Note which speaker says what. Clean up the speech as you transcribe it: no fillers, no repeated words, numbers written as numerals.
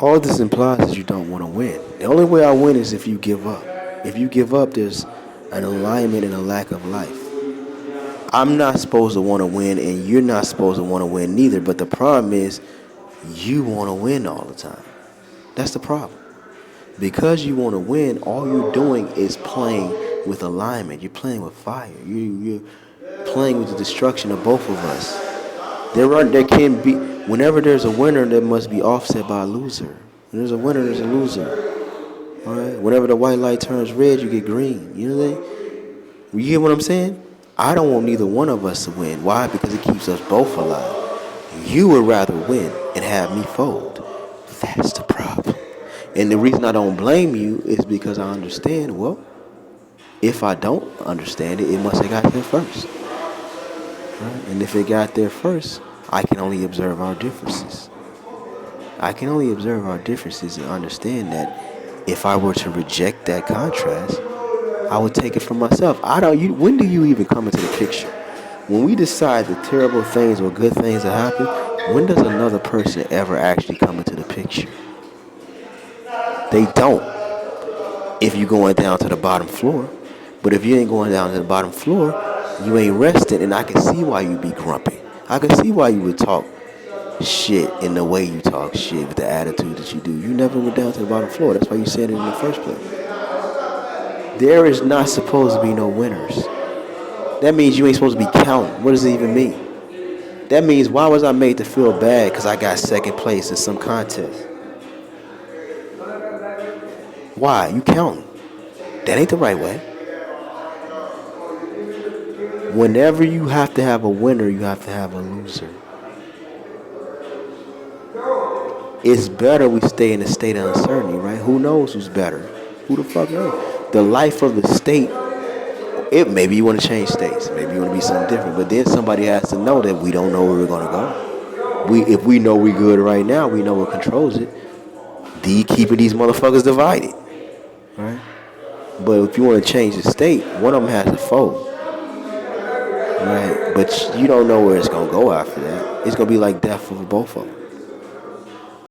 Speaker 1: All this implies is you don't want to win. The only way I win is if you give up. If you give up, there's an alignment and a lack of life. I'm not supposed to want to win, and you're not supposed to want to win neither. But the problem is, you want to win all the time. That's the problem. Because you want to win, all you're doing is playing with alignment. You're playing with fire. You're playing with the destruction of both of us. There can be, whenever there's a winner, there must be offset by a loser. When there's a winner, there's a loser. All right. Whenever the white light turns red, you get green. You know what I mean? You get what I'm saying? I don't want neither one of us to win. Why? Because it keeps us both alive. You would rather win and have me fold. That's the problem. And the reason I don't blame you is because I understand, well, if I don't understand it, it must have got there first. Right? And if it got there first, I can only observe our differences. I can only observe our differences and understand that if I were to reject that contrast, I would take it for myself. When do you even come into the picture? When we decide that terrible things or good things that happen, when does another person ever actually come into the picture? They don't. If you're going down to the bottom floor. But if you ain't going down to the bottom floor, you ain't resting, and I can see why you be grumpy. I can see why you would talk shit in the way you talk shit with the attitude that you do. You never went down to the bottom floor. That's why you said it in the first place. There is not supposed to be no winners. That means you ain't supposed to be counting. What does it even mean? That means why was I made to feel bad because I got second place in some contest? Why? You counting. That ain't the right way. Whenever you have to have a winner, you have to have a loser. It's better we stay in a state of uncertainty, right? Who knows who's better? Who the fuck knows? The life of the state, maybe you want to change states. Maybe you want to be something different. But then somebody has to know that we don't know where we're going to go. If we know we're good right now, we know what controls it. Keeping these motherfuckers divided. Right? But if you want to change the state, one of them has to fold. Right? But you don't know where it's going to go after that. It's going to be like death for both of them.